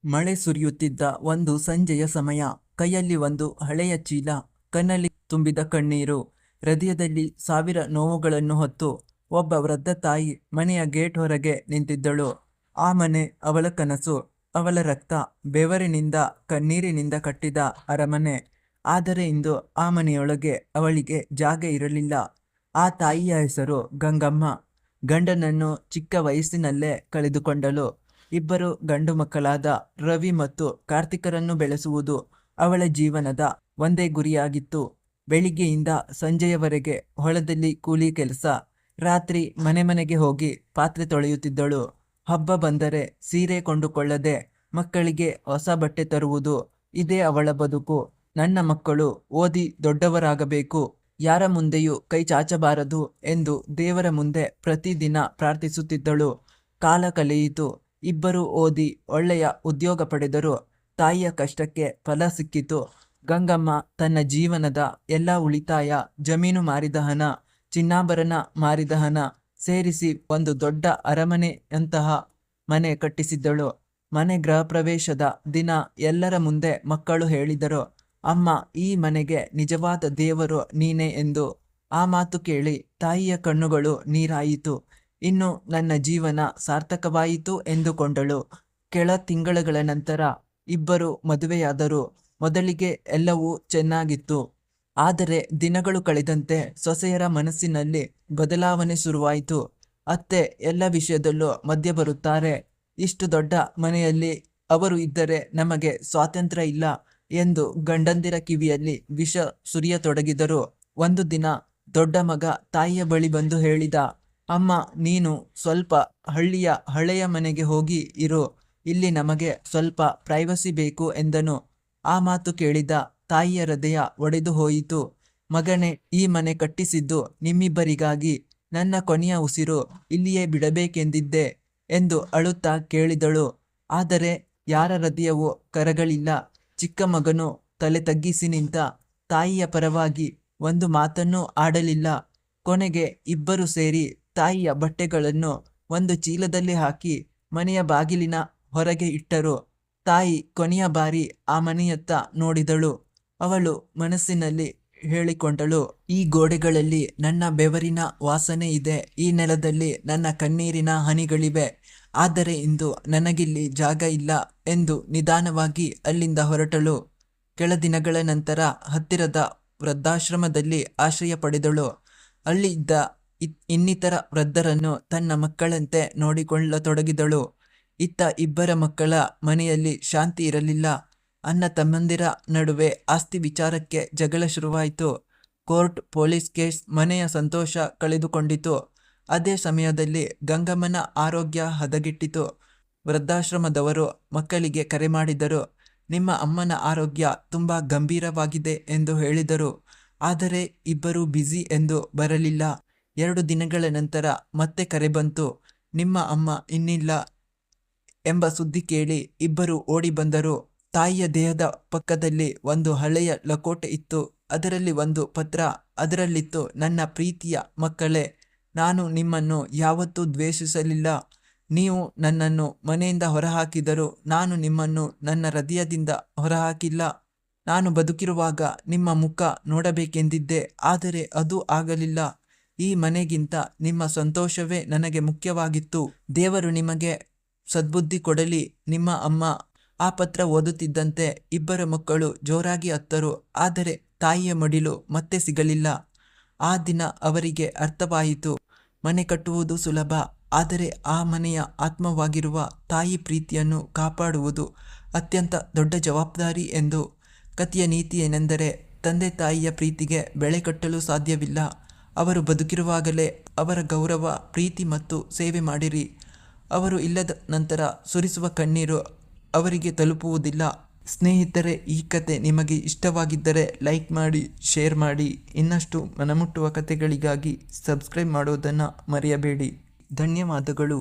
ಮಳೆ ಸುರಿಯುತ್ತಿದ್ದ ಒಂದು ಸಂಜೆಯ ಸಮಯ. ಕೈಯಲ್ಲಿ ಒಂದು ಹಳೆಯ ಚೀಲ, ಕಣ್ಣಲ್ಲಿ ತುಂಬಿದ ಕಣ್ಣೀರು, ಹೃದಯದಲ್ಲಿ ಸಾವಿರ ನೋವುಗಳನ್ನು ಹೊತ್ತು ಒಬ್ಬ ವೃದ್ಧ ತಾಯಿ ಮನೆಯ ಗೇಟ್ ಹೊರಗೆ ನಿಂತಿದ್ದಳು. ಆ ಮನೆ ಅವಳ ಕನಸು, ಅವಳ ರಕ್ತ, ಬೆವರಿನಿಂದ ಕಣ್ಣೀರಿನಿಂದ ಕಟ್ಟಿದ ಅರಮನೆ. ಆದರೆ ಇಂದು ಆ ಮನೆಯೊಳಗೆ ಅವಳಿಗೆ ಜಾಗ ಇರಲಿಲ್ಲ. ಆ ತಾಯಿಯ ಹೆಸರು ಗಂಗಮ್ಮ. ಗಂಡನನ್ನು ಚಿಕ್ಕ ವಯಸ್ಸಿನಲ್ಲೇ ಕಳೆದುಕೊಂಡಳು. ಇಬ್ಬರು ಗಂಡು ಮಕ್ಕಳಾದ ರವಿ ಮತ್ತು ಕಾರ್ತಿಕರನ್ನು ಬೆಳೆಸುವುದು ಅವಳ ಜೀವನದ ಒಂದೇ ಗುರಿಯಾಗಿತ್ತು. ಬೆಳಿಗ್ಗೆಯಿಂದ ಸಂಜೆಯವರೆಗೆ ಹೊಲದಲ್ಲಿ ಕೂಲಿ ಕೆಲಸ, ರಾತ್ರಿ ಮನೆ ಮನೆಗೆ ಹೋಗಿ ಪಾತ್ರೆ ತೊಳೆಯುತ್ತಿದ್ದಳು. ಹಬ್ಬ ಬಂದರೆ ಸೀರೆ ಕೊಂಡುಕೊಳ್ಳದೆ ಮಕ್ಕಳಿಗೆ ಹೊಸ ಬಟ್ಟೆ ತರುವುದು, ಇದೇ ಅವಳ ಬದುಕು. ನನ್ನ ಮಕ್ಕಳು ಓದಿ ದೊಡ್ಡವರಾಗಬೇಕು, ಯಾರ ಮುಂದೆಯೂ ಕೈ ಚಾಚಬಾರದು ಎಂದು ದೇವರ ಮುಂದೆ ಪ್ರತಿದಿನ ಪ್ರಾರ್ಥಿಸುತ್ತಿದ್ದಳು. ಕಾಲ ಕಳೆಯಿತು. ಇಬ್ಬರು ಓದಿ ಒಳ್ಳೆಯ ಉದ್ಯೋಗ ಪಡೆದರು. ತಾಯಿಯ ಕಷ್ಟಕ್ಕೆ ಫಲ ಸಿಕ್ಕಿತು. ಗಂಗಮ್ಮ ತನ್ನ ಜೀವನದ ಎಲ್ಲ ಉಳಿತಾಯ, ಜಮೀನು ಮಾರಿದ ಹಣ, ಚಿನ್ನಾಭರಣ ಮಾರಿದ ಹಣ ಸೇರಿಸಿ ಒಂದು ದೊಡ್ಡ ಅರಮನೆಯಂತಹ ಮನೆ ಕಟ್ಟಿಸಿದ್ದಳು. ಮನೆ ಗೃಹ ಪ್ರವೇಶದ ದಿನ ಎಲ್ಲರ ಮುಂದೆ ಮಕ್ಕಳು ಹೇಳಿದರು, ಅಮ್ಮ, ಈ ಮನೆಗೆ ನಿಜವಾದ ದೇವರು ನೀನೇ ಎಂದು. ಆ ಮಾತು ಕೇಳಿ ತಾಯಿಯ ಕಣ್ಣುಗಳು ನೀರಾಯಿತು. ಇನ್ನು ನನ್ನ ಜೀವನ ಸಾರ್ಥಕವಾಯಿತು ಎಂದುಕೊಂಡಳು. ಕೆಲ ತಿಂಗಳುಗಳ ನಂತರ ಇಬ್ಬರು ಮದುವೆಯಾದರು. ಮೊದಲಿಗೆ ಎಲ್ಲವೂ ಚೆನ್ನಾಗಿತ್ತು. ಆದರೆ ದಿನಗಳು ಕಳೆದಂತೆ ಸೊಸೆಯರ ಮನಸ್ಸಿನಲ್ಲಿ ಬದಲಾವಣೆ ಶುರುವಾಯಿತು. ಅತ್ತೆ ಎಲ್ಲ ವಿಷಯದಲ್ಲೂ ಮಧ್ಯೆ ಬರುತ್ತಾರೆ. ಇಷ್ಟು ದೊಡ್ಡ ಮನೆಯಲ್ಲಿ ಅವರು ಇದ್ದರೆ ನಮಗೆ ಸ್ವಾತಂತ್ರ್ಯ ಇಲ್ಲ ಎಂದು ಗಂಡಂದಿರ ಕಿವಿಯಲ್ಲಿ ವಿಷ ಸುರಿಯತೊಡಗಿದರು. ಒಂದು ದಿನ ದೊಡ್ಡ ಮಗ ತಾಯಿಯ ಬಳಿ ಬಂದು ಹೇಳಿದ, ಅಮ್ಮ, ನೀನು ಸ್ವಲ್ಪ ಹಳ್ಳಿಯ ಹಳೆಯ ಮನೆಗೆ ಹೋಗಿ ಇರು, ಇಲ್ಲಿ ನಮಗೆ ಸ್ವಲ್ಪ ಪ್ರೈವಸಿ ಬೇಕು ಎಂದನು. ಆ ಮಾತು ಕೇಳಿದ ತಾಯಿಯ ಹೃದಯ ಒಡೆದು ಹೋಯಿತು. ಮಗನೇ, ಈ ಮನೆ ಕಟ್ಟಿಸಿದ್ದು ನಿಮ್ಮಿಬ್ಬರಿಗಾಗಿ. ನನ್ನ ಕೊನೆಯ ಉಸಿರು ಇಲ್ಲಿಯೇ ಬಿಡಬೇಕೆಂದಿದ್ದೆ ಎಂದು ಅಳುತ್ತಾ ಕೇಳಿದಳು. ಆದರೆ ಯಾರ ಹೃದಯವೂ ಕರಗಳಿಲ್ಲ. ಚಿಕ್ಕ ಮಗನು ತಲೆ ತಗ್ಗಿಸಿ ನಿಂತ. ತಾಯಿಯ ಪರವಾಗಿ ಒಂದು ಮಾತನ್ನೂ ಆಡಲಿಲ್ಲ. ಕೊನೆಗೆ ಇಬ್ಬರು ಸೇರಿ ತಾಯಿಯ ಬಟ್ಟೆಗಳನ್ನು ಒಂದು ಚೀಲದಲ್ಲಿ ಹಾಕಿ ಮನೆಯ ಬಾಗಿಲಿನ ಹೊರಗೆ ಇಟ್ಟರು. ತಾಯಿ ಕೊನೆಯ ಬಾರಿ ಆ ಮನೆಯತ್ತ ನೋಡಿದಳು. ಅವಳು ಮನಸ್ಸಿನಲ್ಲಿ ಹೇಳಿಕೊಂಡಳು, ಈ ಗೋಡೆಗಳಲ್ಲಿ ನನ್ನ ಬೆವರಿನ ವಾಸನೆ ಇದೆ, ಈ ನೆಲದಲ್ಲಿ ನನ್ನ ಕಣ್ಣೀರಿನ ಹನಿಗಳಿವೆ. ಆದರೆ ಇಂದು ನನಗಿಲ್ಲಿ ಜಾಗ ಇಲ್ಲ ಎಂದು ನಿಧಾನವಾಗಿ ಅಲ್ಲಿಂದ ಹೊರಟಳು. ಕೆಲ ದಿನಗಳ ನಂತರ ಹತ್ತಿರದ ವೃದ್ಧಾಶ್ರಮದಲ್ಲಿ ಆಶ್ರಯ ಪಡೆದಳು. ಅಲ್ಲಿ ಇದ್ದ ಇನ್ನಿತರ ವೃದ್ಧರನ್ನು ತನ್ನ ಮಕ್ಕಳಂತೆ ನೋಡಿಕೊಳ್ಳತೊಡಗಿದಳು. ಇತ್ತ ಇಬ್ಬರ ಮಕ್ಕಳ ಮನೆಯಲ್ಲಿ ಶಾಂತಿ ಇರಲಿಲ್ಲ. ಅಣ್ಣ ತಮ್ಮಂದಿರ ನಡುವೆ ಆಸ್ತಿ ವಿಚಾರಕ್ಕೆ ಜಗಳ ಶುರುವಾಯಿತು. ಕೋರ್ಟ್, ಪೊಲೀಸ್ ಕೇಸ್ ಮನೆಯ ಸಂತೋಷ ಕಳೆದುಕೊಂಡಿತು. ಅದೇ ಸಮಯದಲ್ಲಿ ಗಂಗಮ್ಮನ ಆರೋಗ್ಯ ಹದಗೆಟ್ಟಿತು. ವೃದ್ಧಾಶ್ರಮದವರು ಮಕ್ಕಳಿಗೆ ಕರೆ ಮಾಡಿದರು. ನಿಮ್ಮ ಅಮ್ಮನ ಆರೋಗ್ಯ ತುಂಬ ಗಂಭೀರವಾಗಿದೆ ಎಂದು ಹೇಳಿದರು. ಆದರೆ ಇಬ್ಬರು ಬ್ಯುಸಿ ಎಂದು ಬರಲಿಲ್ಲ. 2 ದಿನಗಳ ನಂತರ ಮತ್ತೆ ಕರೆ ಬಂತು. ನಿಮ್ಮ ಅಮ್ಮ ಇನ್ನಿಲ್ಲ ಎಂಬ ಸುದ್ದಿ ಕೇಳಿ ಇಬ್ಬರು ಓಡಿ ಬಂದರು. ತಾಯಿಯ ದೇಹದ ಪಕ್ಕದಲ್ಲಿ ಒಂದು ಹಳೆಯ ಲಕೋಟೆ ಇತ್ತು. ಅದರಲ್ಲಿ ಒಂದು ಪತ್ರ. ಅದರಲ್ಲಿತ್ತು, ನನ್ನ ಪ್ರೀತಿಯ ಮಕ್ಕಳೇ, ನಾನು ನಿಮ್ಮನ್ನು ಯಾವತ್ತೂ ದ್ವೇಷಿಸಲಿಲ್ಲ. ನೀವು ನನ್ನನ್ನು ಮನೆಯಿಂದ ಹೊರಹಾಕಿದರೂ ನಾನು ನಿಮ್ಮನ್ನು ನನ್ನ ಹೃದಯದಿಂದ ಹೊರಹಾಕಿಲ್ಲ. ನಾನು ಬದುಕಿರುವಾಗ ನಿಮ್ಮ ಮುಖ ನೋಡಬೇಕೆಂದಿದ್ದೆ, ಆದರೆ ಅದು ಆಗಲಿಲ್ಲ. ಈ ಮನೆಗಿಂತ ನಿಮ್ಮ ಸಂತೋಷವೇ ನನಗೆ ಮುಖ್ಯವಾಗಿತ್ತು. ದೇವರು ನಿಮಗೆ ಸದ್ಬುದ್ಧಿ ಕೊಡಲಿ. ನಿಮ್ಮ ಅಮ್ಮ. ಆ ಪತ್ರ ಓದುತ್ತಿದ್ದಂತೆ ಇಬ್ಬರ ಮಕ್ಕಳು ಜೋರಾಗಿ ಅತ್ತರು. ಆದರೆ ತಾಯಿಯ ಮಡಿಲು ಮತ್ತೆ ಸಿಗಲಿಲ್ಲ. ಆ ದಿನ ಅವರಿಗೆ ಅರ್ಥವಾಯಿತು, ಮನೆ ಕಟ್ಟುವುದು ಸುಲಭ, ಆದರೆ ಆ ಮನೆಯ ಆತ್ಮವಾಗಿರುವ ತಾಯಿ ಪ್ರೀತಿಯನ್ನು ಕಾಪಾಡುವುದು ಅತ್ಯಂತ ದೊಡ್ಡ ಜವಾಬ್ದಾರಿ ಎಂದು. ಕಥೆಯ ನೀತಿ ಏನೆಂದರೆ, ತಂದೆ ತಾಯಿಯ ಪ್ರೀತಿಗೆ ಬೆಲೆ ಕಟ್ಟಲು ಸಾಧ್ಯವಿಲ್ಲ. ಅವರು ಬದುಕಿರುವಾಗಲೇ ಅವರ ಗೌರವ, ಪ್ರೀತಿ ಮತ್ತು ಸೇವೆ ಮಾಡಿರಿ. ಅವರು ಇಲ್ಲದ ನಂತರ ಸುರಿಸುವ ಕಣ್ಣೀರು ಅವರಿಗೆ ತಲುಪುವುದಿಲ್ಲ. ಸ್ನೇಹಿತರೆ, ಈ ಕತೆ ನಿಮಗೆ ಇಷ್ಟವಾಗಿದ್ದರೆ ಲೈಕ್ ಮಾಡಿ, ಶೇರ್ ಮಾಡಿ. ಇನ್ನಷ್ಟು ಮನಮುಟ್ಟುವ ಕಥೆಗಳಿಗಾಗಿ ಸಬ್ಸ್ಕ್ರೈಬ್ ಮಾಡೋದನ್ನು ಮರೆಯಬೇಡಿ. ಧನ್ಯವಾದಗಳು.